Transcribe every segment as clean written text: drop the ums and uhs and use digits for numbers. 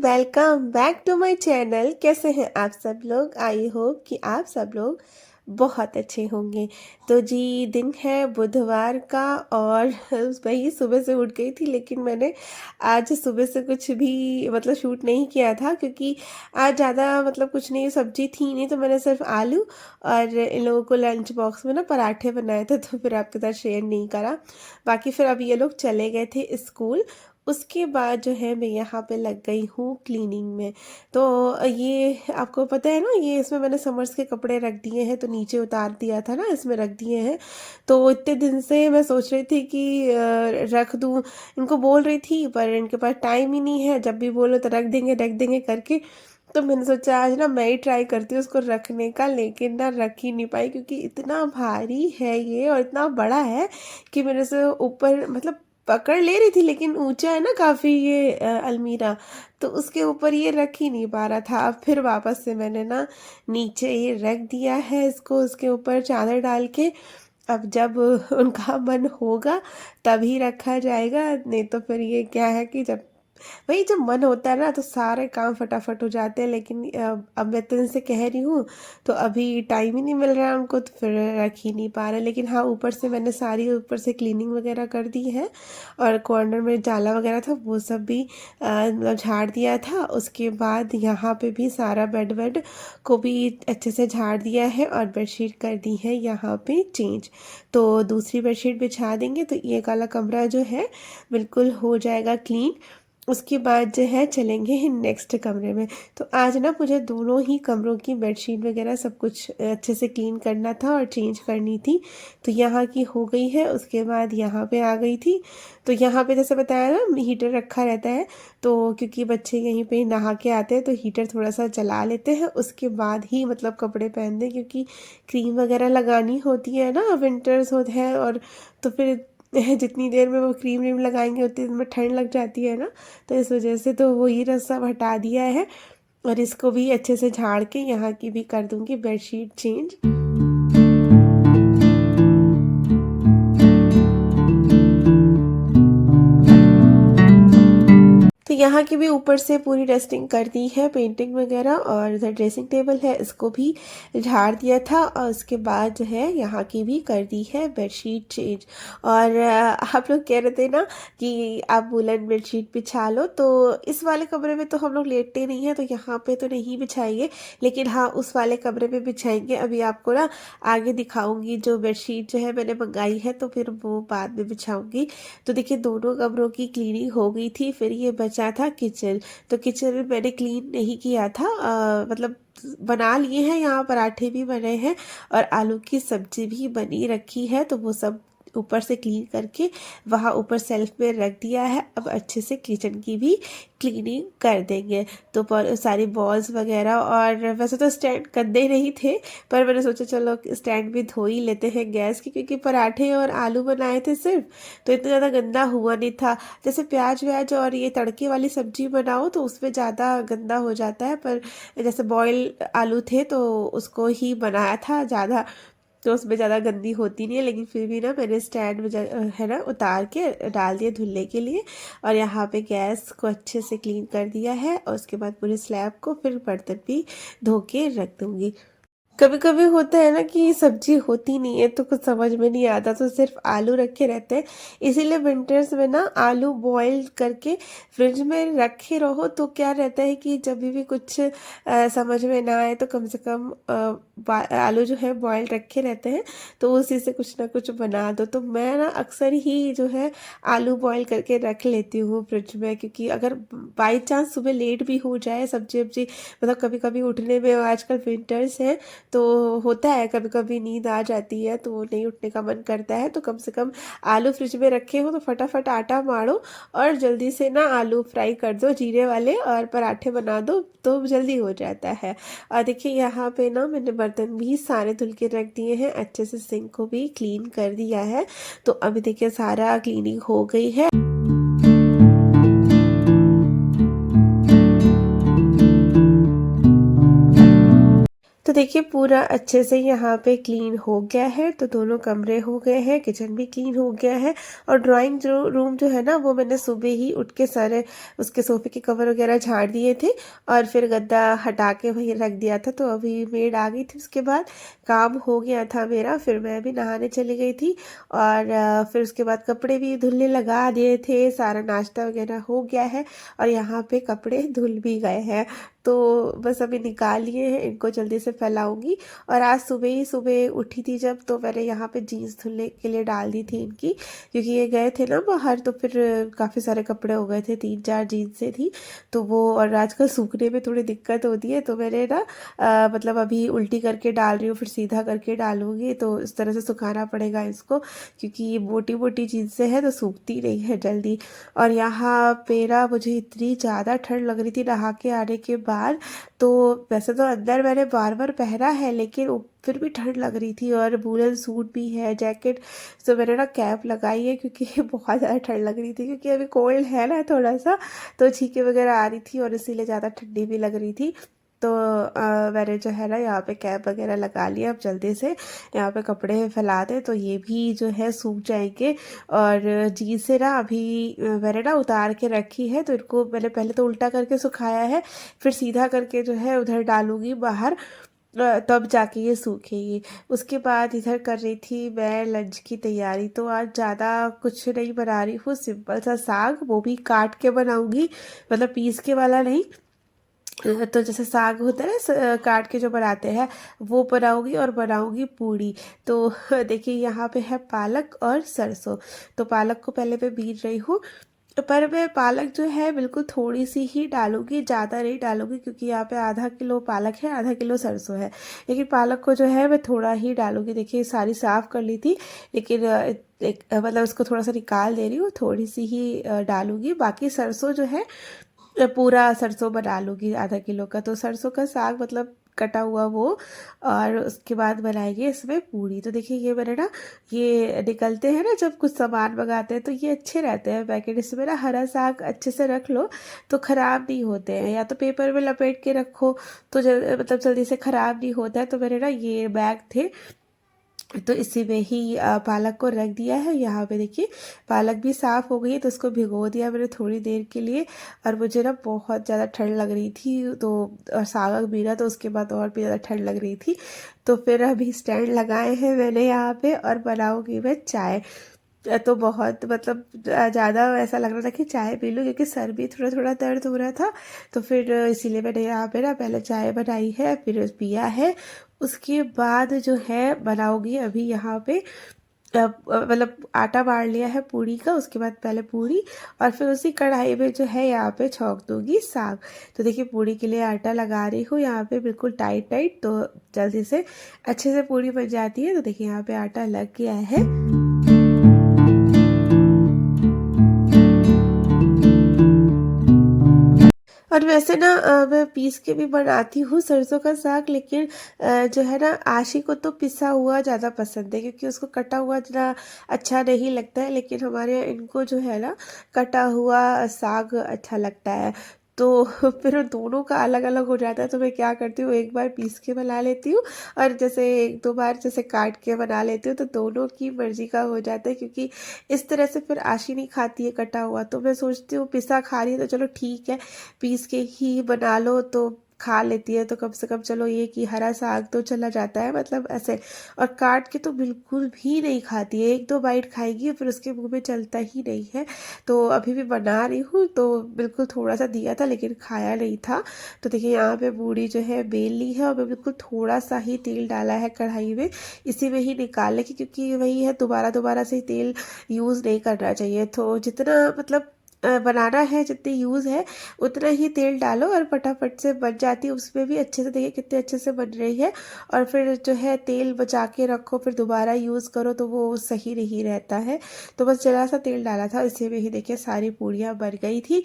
Welcome back to my channel. कैसे हैं आप सब लोग? आई होप कि आप सब लोग बहुत अच्छे होंगे। तो जी, दिन है बुधवार का और वही सुबह से उठ गई थी, लेकिन मैंने आज सुबह से कुछ भी शूट नहीं किया था क्योंकि आज ज़्यादा कुछ नहीं, सब्जी थी नहीं, तो मैंने सिर्फ आलू और इन लोगों को लंच बॉक्स में ना पराठे बनाए थे, तो फिर आपके साथ शेयर नहीं करा। बाकी फिर अब ये लोग चले गए थे स्कूल। उसके बाद जो है मैं यहाँ पे लग गई हूँ क्लीनिंग में। तो ये आपको पता है ना, ये इसमें मैंने समर्स के कपड़े रख दिए हैं, तो नीचे उतार दिया था ना, इसमें रख दिए हैं। तो इतने दिन से मैं सोच रही थी कि रख दूँ, इनको बोल रही थी पर इनके पास टाइम ही नहीं है, जब भी बोलो तो रख देंगे करके। तो मैंने सोचा आज ना मैं ही ट्राई करती हूँ उसको रखने का, लेकिन ना रख ही नहीं पाई क्योंकि इतना भारी है ये और इतना बड़ा है कि मेरे से ऊपर पकड़ ले रही थी, लेकिन ऊंचा है ना काफ़ी ये अलमीरा, तो उसके ऊपर ये रख ही नहीं पा रहा था। अब फिर वापस से मैंने ना नीचे ये रख दिया है इसको, उसके ऊपर चादर डाल के। अब जब उनका मन होगा तभी रखा जाएगा, नहीं तो फिर ये क्या है कि जब वही जब मन होता है ना तो सारे काम फटाफट हो जाते हैं। लेकिन अब मैं तो इनसे कह रही हूँ तो अभी टाइम ही नहीं मिल रहा है उनको, तो फिर रख ही नहीं पा रहे। लेकिन हाँ, ऊपर से मैंने सारी ऊपर से क्लीनिंग वगैरह कर दी है और कॉर्नर में जाला वगैरह था वो सब भी झाड़ दिया था। उसके बाद यहाँ पे भी सारा बेड वेड को भी अच्छे से झाड़ दिया है और बेडशीट कर दी है यहाँ पे चेंज। तो दूसरी बेडशीट बिछा देंगे तो ये वाला कमरा जो है बिल्कुल हो जाएगा क्लीन। उसके बाद जो है चलेंगे नेक्स्ट कमरे में। तो आज ना मुझे दोनों ही कमरों की बेडशीट वगैरह सब कुछ अच्छे से क्लीन करना था और चेंज करनी थी। तो यहाँ की हो गई है। उसके बाद यहाँ पे आ गई थी। तो यहाँ पे जैसे बताया ना, हीटर रखा रहता है, तो क्योंकि बच्चे यहीं पे नहा के आते हैं तो हीटर थोड़ा सा चला लेते हैं, उसके बाद ही कपड़े पहनते हैं, क्योंकि क्रीम वगैरह लगानी होती है ना, विंटर्स होते हैं। और तो फिर जितनी देर में वो क्रीम व्रीम लगाएंगे उतनी देर में ठंड लग जाती है ना, तो इस वजह से तो वही रस्सा हटा दिया है। और इसको भी अच्छे से झाड़ के यहाँ की भी कर दूंगी बेडशीट चेंज। तो यहाँ की भी ऊपर से पूरी डस्टिंग कर दी है, पेंटिंग वगैरह, और इधर ड्रेसिंग टेबल है इसको भी झाड़ दिया था। और उसके बाद जो है यहाँ की भी कर दी है बेडशीट चेंज। और आप लोग कह रहे थे ना कि आप वुलन बेडशीट बिछा लो, तो इस वाले कमरे में तो हम लोग लेटते नहीं हैं, तो यहाँ पे तो नहीं बिछाएंगे, लेकिन हाँ उस वाले कमरे में बिछाएंगे। अभी आपको ना आगे दिखाऊंगी जो बेडशीट जो है मैंने मंगाई है, तो फिर वो बाद में बिछाऊंगी। तो देखिए, दोनों कमरों की क्लीनिंग हो गई थी। फिर ये बचा था किचन। तो किचन में मैंने क्लीन नहीं किया था, बना लिए हैं, यहाँ पराठे भी बने हैं और आलू की सब्जी भी बनी रखी है, तो वो सब ऊपर से क्लीन करके वहाँ ऊपर सेल्फ में रख दिया है। अब अच्छे से किचन की भी क्लीनिंग कर देंगे। तो सारी बॉल्स वगैरह, और वैसे तो स्टैंड गंदे नहीं थे, पर मैंने सोचा चलो स्टैंड भी धो ही लेते हैं गैस की, क्योंकि पराठे और आलू बनाए थे सिर्फ, तो इतना ज़्यादा गंदा हुआ नहीं था। जैसे प्याज व्याज और ये तड़के वाली सब्जी बनाओ तो उसमें ज़्यादा गंदा हो जाता है, पर जैसे बॉयल आलू थे तो उसको ही बनाया था ज़्यादा, तो उसमें ज़्यादा गंदी होती नहीं है। लेकिन फिर भी ना मैंने स्टैंड में है ना उतार के डाल दिया धुलने के लिए। और यहाँ पे गैस को अच्छे से क्लीन कर दिया है, और उसके बाद पूरे स्लैब को फिर बर्तन भी धो के रख दूँगी। कभी कभी होता है ना कि सब्जी होती नहीं है तो कुछ समझ में नहीं आता, तो सिर्फ आलू रखे रहते हैं। इसीलिए विंटर्स में ना आलू बॉईल करके फ्रिज में रखे रहो, तो क्या रहता है कि जब भी कुछ समझ में ना आए तो कम से कम आलू जो है बॉईल रखे रहते हैं, तो उसी से कुछ ना कुछ बना दो। तो मैं ना अक्सर ही जो है आलू बॉईल करके रख लेती हूँ फ्रिज में, क्योंकि अगर बाई चांस सुबह लेट भी हो जाए सब्जी वब्जी, कभी कभी उठने में, आजकल विंटर्स हैं तो होता है, कभी कभी नींद आ जाती है तो नहीं उठने का मन करता है, तो कम से कम आलू फ्रिज में रखे हो तो फटाफट आटा मारो और जल्दी से ना आलू फ्राई कर दो जीरे वाले, और पराठे बना दो, तो जल्दी हो जाता है। और देखिए यहाँ पे ना मैंने बर्तन भी सारे धुल के रख दिए हैं, अच्छे से सिंक को भी क्लीन कर दिया है। तो अभी देखिए सारा क्लीनिंग हो गई है। तो देखिए पूरा अच्छे से यहाँ पे क्लीन हो गया है, तो दोनों कमरे हो गए हैं, किचन भी क्लीन हो गया है। और ड्राइंग जो रूम जो है ना, वो मैंने सुबह ही उठ के सारे उसके सोफे के कवर वगैरह झाड़ दिए थे और फिर गद्दा हटा के वहीं रख दिया था। तो अभी मेड आ गई थी, उसके बाद काम हो गया था मेरा। फिर मैं भी नहाने चली गई थी और फिर उसके बाद कपड़े भी धुलने लगा दिए थे, सारा नाश्ता वगैरह हो गया है और यहाँ पे कपड़े धुल भी गए हैं। तो बस अभी निकाल लिए हैं, इनको जल्दी से फैलाऊंगी। और आज सुबह ही सुबह उठी थी जब, तो मैंने यहाँ पे जीन्स धुलने के लिए डाल दी थी इनकी, क्योंकि ये गए थे ना बाहर, तो फिर काफ़ी सारे कपड़े हो गए थे, 3-4 जीन्सें थी। तो वो और आजकल सूखने में थोड़ी दिक्कत होती है, तो मैंने ना मतलब अभी उल्टी करके डाल रही हूँ, फिर सीधा करके डालूंगी। तो इस तरह से सुखाना पड़ेगा इसको, क्योंकि ये मोटी मोटी जीन्सें हैं तो सूखती नहीं है जल्दी। और यहाँ पे ना मुझे इतनी ज़्यादा ठंड लग रही थी नहा के आने के बाद। तो वैसे तो अंदर मैंने बार बार पहना है, लेकिन फिर भी ठंड लग रही थी और वूलन सूट भी है, जैकेट। तो मैंने ना कैप लगाई है, क्योंकि बहुत ज़्यादा ठंड लग रही थी, क्योंकि अभी कोल्ड है ना थोड़ा सा, तो छींके वगैरह आ रही थी और इसीलिए ज़्यादा ठंडी भी लग रही थी। तो मैंने जो है ना यहाँ पे कैप वगैरह लगा लिया। अब जल्दी से यहाँ पे कपड़े फैला दें तो ये भी जो है सूख जाएंगे। और जी से ना अभी मैंने ना उतार के रखी है, तो इनको मैंने पहले तो उल्टा करके सुखाया है, फिर सीधा करके जो है उधर डालूंगी बाहर, तब जाके ये सूखेगी। उसके बाद इधर कर रही थी मैं लंच की तैयारी। तो आज ज़्यादा कुछ नहीं बना रही हूँ, सिंपल सा साग, वो भी काट के बनाऊंगी, मतलब पीस के वाला नहीं। तो जैसे साग होता है ना, काट के जो बनाते हैं, वो बनाऊंगी और बनाऊंगी पूड़ी। तो देखिए यहाँ पे है पालक और सरसों। तो पालक को पहले मैं बीट रही हूँ, पर मैं पालक जो है बिल्कुल थोड़ी सी ही डालूंगी, ज़्यादा नहीं डालूंगी, क्योंकि यहाँ पे आधा किलो पालक है, आधा किलो सरसों है। लेकिन पालक को जो है मैं थोड़ा ही डालूंगी। देखिए सारी साफ़ कर ली थी, लेकिन मतलब उसको थोड़ा सा निकाल दे रही हूँ, थोड़ी सी ही डालूंगी। बाकी सरसों जो है पूरा सरसों बना लूँगी आधा किलो का। तो सरसों का साग मतलब कटा हुआ वो, और उसके बाद बनाएंगे इसमें पूड़ी। तो देखिए ये मैंने ना, ये निकलते हैं ना जब कुछ सामान मंगाते हैं, तो ये अच्छे रहते हैं पैकेट। इसमें ना हरा साग अच्छे से रख लो तो ख़राब नहीं होते हैं, या तो पेपर में लपेट के रखो तो मतलब जल्दी से ख़राब नहीं होता है। तो मेरे ना ये बैग थे, तो इसी में ही पालक को रख दिया है। यहाँ पे देखिए पालक भी साफ़ हो गई है, तो उसको भिगो दिया मैंने थोड़ी देर के लिए। और मुझे ना बहुत ज़्यादा ठंड लग रही थी, तो और साग भीना, तो उसके बाद और भी ज़्यादा ठंड लग रही थी। तो फिर अभी स्टैंड लगाए हैं मैंने यहाँ पे, और बनाऊँगी मैं चाय। तो बहुत मतलब ज़्यादा ऐसा लग रहा था कि चाय पी लूँ, क्योंकि सर भी थोड़ा थोड़ा दर्द हो रहा था। तो फिर इसीलिए मैंने यहाँ पे ना पहले चाय बनाई है, फिर पिया है। उसके बाद जो है बनाऊंगी अभी यहाँ पे मतलब आटा बाढ़ लिया है पूड़ी का। उसके बाद पहले पूड़ी, और फिर उसी कढ़ाई में जो है यहाँ पे छौंक दूंगी साग। तो देखिए पूड़ी के लिए आटा लगा रही हूँ यहाँ पे बिल्कुल टाइट टाइट, तो जल्दी से अच्छे से पूड़ी बन जाती है। तो देखिए यहाँ पे आटा लग गया है। और वैसे ना मैं पीस के भी बनाती हूँ सरसों का साग, लेकिन जो है ना आशी को तो पिसा हुआ ज़्यादा पसंद है, क्योंकि उसको कटा हुआ इतना अच्छा नहीं लगता है। लेकिन हमारे यहाँ इनको जो है ना कटा हुआ साग अच्छा लगता है। तो फिर दोनों का अलग अलग हो जाता है। तो मैं क्या करती हूँ, एक बार पीस के बना लेती हूँ, और जैसे 1-2 बार जैसे काट के बना लेती हूँ, तो दोनों की मर्जी का हो जाता है। क्योंकि इस तरह से फिर आशी नहीं खाती है कटा हुआ, तो मैं सोचती हूँ पिसा खा रही है तो चलो ठीक है, पीस के ही बना लो तो खा लेती है। तो कम से कम चलो ये कि हरा साग तो चला जाता है, मतलब ऐसे। और काट के तो बिल्कुल भी नहीं खाती है, 1-2 बाइट खाएगी फिर उसके मुंह में चलता ही नहीं है। तो अभी भी बना रही हूँ, तो बिल्कुल थोड़ा सा दिया था लेकिन खाया नहीं था। तो देखिए यहाँ पे बूढ़ी जो है बेल ली है, और मैं बिल्कुल थोड़ा सा ही तेल डाला है कढ़ाई में, इसी में ही निकालने की, क्योंकि वही है दोबारा दोबारा से तेल यूज़ नहीं करना चाहिए। तो जितना मतलब बनाना है, जितनी यूज़ है उतना ही तेल डालो, और फटाफट से बन जाती है। उसमें भी अच्छे से देखिए कितने अच्छे से बन रही है। और फिर जो है तेल बचा के रखो, फिर दोबारा यूज़ करो तो वो सही नहीं रहता है। तो बस जरा सा तेल डाला था, इसी में ही देखिए सारी पूड़ियाँ बन गई थी।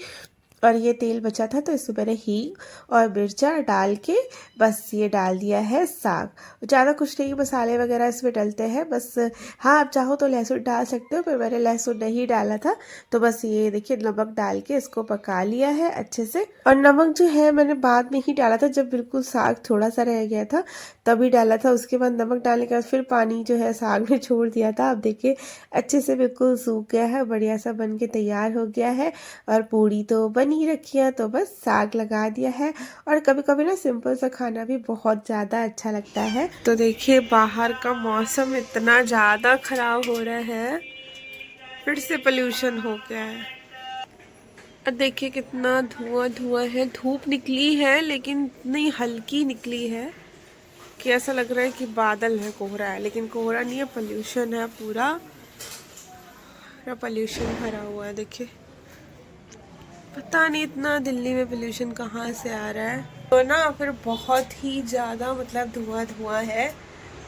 और ये तेल बचा था तो इसमें मैंने हींग और मिर्चा डाल के बस ये डाल दिया है साग। ज़्यादा कुछ नहीं मसाले वगैरह इसमें डलते हैं बस। हाँ आप चाहो तो लहसुन डाल सकते हो, पर मैंने लहसुन नहीं डाला था। तो बस ये देखिए नमक डाल के इसको पका लिया है अच्छे से। और नमक जो है मैंने बाद में ही डाला था, जब बिल्कुल साग थोड़ा सा रह गया था तभी डाला था। उसके बाद नमक डालने के बाद फिर पानी जो है साग में छोड़ दिया था। अब देखिए अच्छे से बिल्कुल सूख गया है, बढ़िया सा बन के तैयार हो गया है। और पूड़ी तो बनी रखी है तो बस साग लगा दिया है। और कभी कभी ना सिंपल सा खाना भी बहुत ज़्यादा अच्छा लगता है। तो देखिए बाहर का मौसम इतना ज़्यादा खराब हो रहा है, फिर से पोल्यूशन हो गया है। और देखिए कितना धुआं धुआं है। धूप निकली है लेकिन इतनी हल्की निकली है कि ऐसा लग रहा है कि बादल है, कोहरा है, लेकिन कोहरा नहीं है, पोल्यूशन है पूरा पोल्यूशन भरा हुआ है। देखिए पता नहीं इतना दिल्ली में पोल्यूशन कहाँ से आ रहा है। तो ना फिर बहुत ही ज़्यादा मतलब धुआं धुआं है।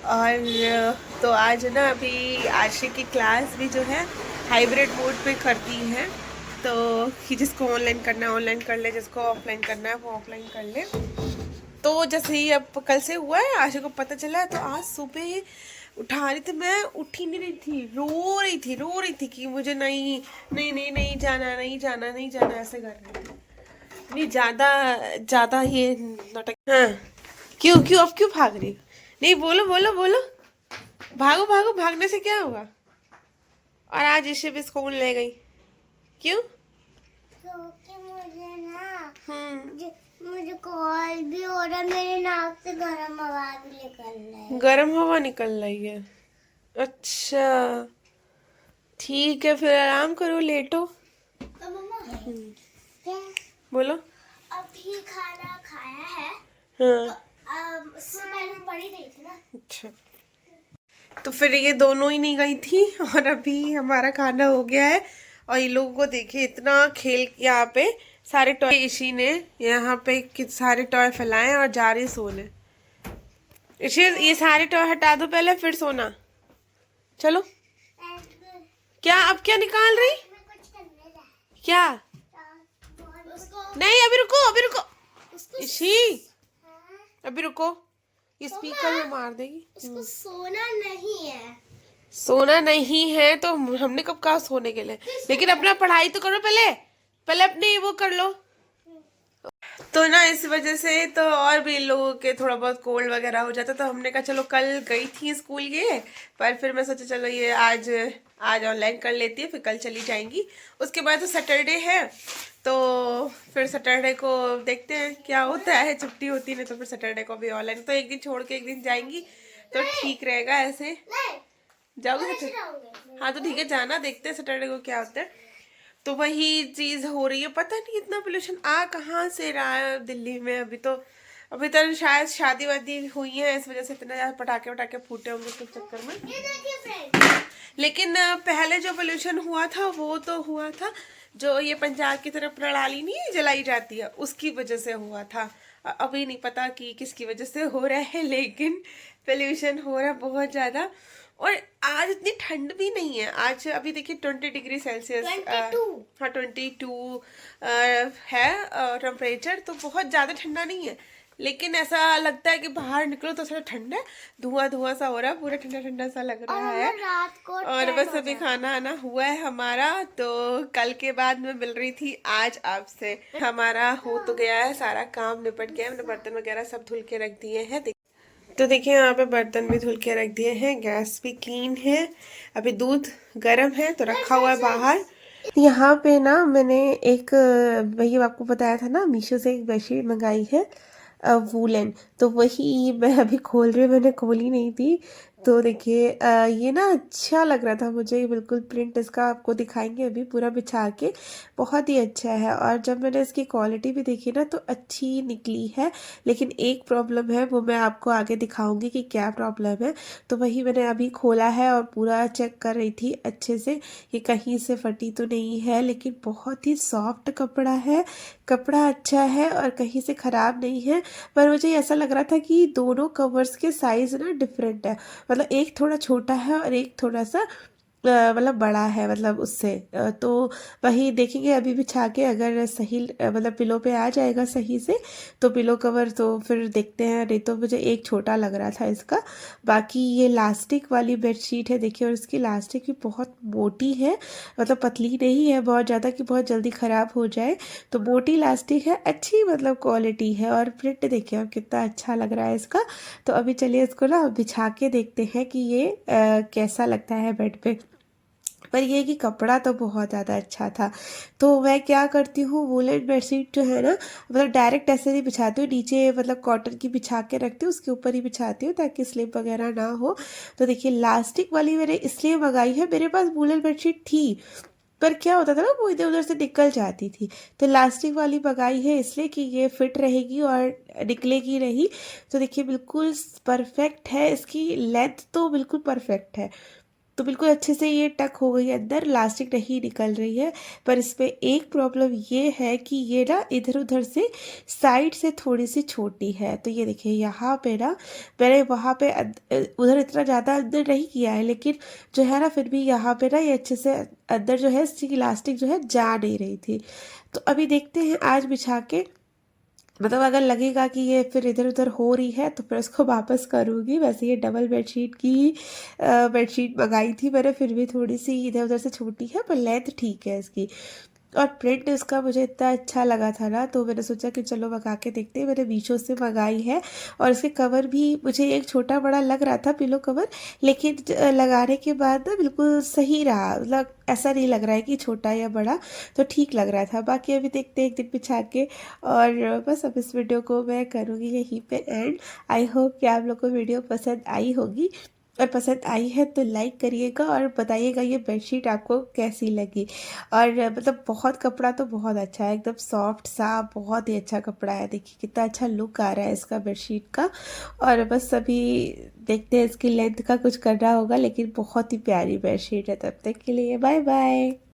और तो आज ना अभी आशी की क्लास भी जो है हाइब्रिड मोड पे करती है, तो कि जिसको ऑनलाइन करना है ऑनलाइन कर ले, जिसको ऑफलाइन करना है वो ऑफलाइन कर ले। तो जैसे ही अब कल से हुआ है आशी को पता चला है, तो आज सुबह उठा रही थी, मैं उठी नहीं रही थी, रो रही थी कि मुझे नहीं नहीं नहीं नहीं जाना नहीं जाना नहीं जाना, ऐसे कर रही थी। नहीं ज़्यादा ज़्यादा ये नाटक। हाँ क्यों क्यों अब क्यों भाग रही? नहीं बोलो बोलो बोलो, भागो भागो, भागने से क्या होगा? और आज इसे भी स्कूल ले गई क्यों? क्योंकि मुझे ना मुझे कॉल भी हो रहा है, मेरे नाक से गर्म हवा भी निकल रही है। गर्म हवा निकल रही है? अच्छा ठीक है, फिर आराम करो, लेटो। तो मम्मा क्या बोलो। अभी खाना खाया है? हाँ उससे पहले पढ़ी रही थी ना। अच्छा, तो फिर ये दोनों ही नहीं गई थी और अभी हमारा खाना हो गया है। और ये लोगों को देखिए इतना खेल, यहाँ पे सारे टॉय इसी ने यहाँ पे सारे टॉय फैलाए और जा रही सोने। इसी ये सारे टॉय हटा दो पहले फिर सोना। चलो क्या अब क्या निकाल रही? क्या? नहीं अभी रुको, अभी रुको इसी, अभी रुको, ये स्पीकर में मार देगी। उसको सोना नहीं है। सोना नहीं है तो हमने कब कहा सोने के लिए, लेकिन अपना पढ़ाई तो करो पहले, पहले अपनी वो कर लो। तो ना इस वजह से तो और भी लोगों के थोड़ा बहुत कोल्ड वगैरह हो जाता, तो हमने कहा चलो कल गई थी स्कूल ये, पर फिर मैं सोचा चलो ये आज ऑनलाइन कर लेती है, फिर कल चली जाएंगी। उसके बाद तो सैटरडे है, तो फिर सैटरडे को देखते हैं क्या होता है, छुट्टी होती नहीं तो फिर सैटरडे को भी ऑनलाइन, तो एक दिन छोड़ के एक दिन जाएंगी तो ठीक रहेगा। ऐसे जाओगे? हाँ तो ठीक है जाना, देखते हैं सैटरडे को क्या होता है। तो वही चीज हो रही है, पता नहीं इतना पोल्यूशन आ कहाँ से रहा है दिल्ली में। अभी तो शायद शादी वादी हुई है इस वजह से इतना ज्यादा पटाखे वटाखे फूटे होंगे उस चक्कर में। लेकिन पहले जो पोल्यूशन हुआ था वो तो हुआ था जो ये पंजाब की तरफ प्रणाली नहीं जलाई जाती है उसकी वजह से हुआ था। अभी नहीं पता कि किसकी वजह से हो रहा है, लेकिन पोल्यूशन हो रहा है बहुत ज्यादा। और आज इतनी ठंड भी नहीं है, आज अभी देखिए 20 डिग्री सेल्सियस, हाँ 22 है टेम्परेचर, तो बहुत ज़्यादा ठंडा नहीं है, लेकिन ऐसा लगता है कि बाहर निकलो तो थोड़ा ठंडा है, धुआं धुआं सा हो रहा है, पूरा ठंडा ठंडा सा लग रहा है। रात को और बस अभी खाना आना हुआ है हमारा, तो कल के बाद मैं मिल रही थी आज आपसे। हमारा हो तो गया है, सारा काम निपट गया, मैंने बर्तन वगैरह सब धुल के रख दिए हैं। तो देखिए यहाँ पे बर्तन भी धुल के रख दिए हैं, गैस भी क्लीन है, अभी दूध गर्म है तो रखा हुआ है बाहर। यहाँ पे ना मैंने एक वही आपको बताया था ना, मीशो से एक बेडशीट मंगाई है वूलन, तो वही मैं अभी खोल रही हूँ, मैंने खोली नहीं थी। तो देखिए ये ना अच्छा लग रहा था मुझे, ये बिल्कुल प्रिंट इसका आपको दिखाएंगे अभी पूरा बिछा के, बहुत ही अच्छा है। और जब मैंने इसकी क्वालिटी भी देखी ना तो अच्छी निकली है, लेकिन एक प्रॉब्लम है वो मैं आपको आगे दिखाऊंगी कि क्या प्रॉब्लम है। तो वही मैंने अभी खोला है और पूरा चेक कर रही थी अच्छे से, ये कहीं से फटी तो नहीं है, लेकिन बहुत ही सॉफ्ट कपड़ा है, कपड़ा अच्छा है और कहीं से ख़राब नहीं है। पर मुझे ऐसा लग रहा था कि दोनों कवर्स के साइज़ ना डिफरेंट है, मतलब एक थोड़ा छोटा है और एक थोड़ा सा मतलब बड़ा है, मतलब उससे तो वही देखेंगे अभी बिछा के, अगर सही मतलब पिलो पे आ जाएगा सही से तो पिलो कवर तो फिर देखते हैं, नहीं तो मुझे एक छोटा लग रहा था इसका। बाकी ये लास्टिक वाली बेडशीट है देखिए, और इसकी लास्टिक भी बहुत मोटी है, मतलब पतली नहीं है बहुत ज़्यादा कि बहुत जल्दी ख़राब हो जाए, तो मोटी लास्टिक है, अच्छी मतलब क्वालिटी है। और प्रिंट देखिए अब कितना अच्छा लग रहा है इसका। तो अभी चलिए इसको ना बिछा के देखते हैं कि ये कैसा लगता है बेड पे। पर ये कि कपड़ा तो बहुत ज़्यादा अच्छा था। तो मैं क्या करती हूँ, वूलन बेडशीट जो है ना, मतलब डायरेक्ट ऐसे नहीं बिछाती हूँ, नीचे मतलब कॉटन की बिछा के रखती हूँ, उसके ऊपर ही बिछाती हूँ ताकि स्लिप वगैरह ना हो। तो देखिए लास्टिक वाली मैंने इसलिए मंगाई है, मेरे पास वूलन बेडशीट थी पर क्या होता था ना, वो इधर उधर से निकल जाती थी, तो लास्टिक वाली मंगाई है इसलिए कि ये फिट रहेगी और निकलेगी नहीं। तो देखिए बिल्कुल परफेक्ट है, इसकी लेंथ तो बिल्कुल परफेक्ट है, तो बिल्कुल अच्छे से ये टक हो गई है अंदर, लास्टिक नहीं निकल रही है। पर इसमें एक प्रॉब्लम ये है कि ये ना इधर उधर से साइड से थोड़ी सी छोटी है। तो ये देखिए यहाँ पे ना मैंने वहाँ पे उधर इतना ज़्यादा अंदर नहीं किया है, लेकिन जो है ना फिर भी यहाँ पे ना ये अच्छे से अंदर जो है इसकी इलास्टिक जो है जा नहीं रही थी। तो अभी देखते हैं आज बिछा के, मतलब अगर लगेगा कि ये फिर इधर उधर हो रही है तो फिर उसको वापस करूँगी। वैसे ये डबल बेडशीट की बेडशीट मंगाई थी मैंने, फिर भी थोड़ी सी इधर उधर से छोटी है पर लेंथ ठीक है इसकी। और प्रिंट इसका मुझे इतना अच्छा लगा था ना, तो मैंने सोचा कि चलो मंगा के देखते हैं। मैंने मीशो से मंगाई है और इसके कवर भी मुझे एक छोटा बड़ा लग रहा था पिलो कवर, लेकिन लगाने के बाद ना बिल्कुल सही रहा, मतलब ऐसा नहीं लग रहा है कि छोटा या बड़ा, तो ठीक लग रहा था। बाकी अभी देखते हैं एक दिन बिछा के, और बस अब इस वीडियो को मैं करूँगी यहीं पे एंड। आई होप कि आप लोग को वीडियो पसंद आई होगी, और पसंद आई है तो लाइक करिएगा और बताइएगा ये बेडशीट आपको कैसी लगी। और मतलब बहुत कपड़ा तो बहुत अच्छा है, एकदम सॉफ्ट सा, बहुत ही अच्छा कपड़ा है। देखिए कितना अच्छा लुक आ रहा है इसका बेडशीट का। और बस अभी देखते हैं इसकी लेंथ का कुछ करना होगा, लेकिन बहुत ही प्यारी बेडशीट है। तब तक के लिए बाय बाय।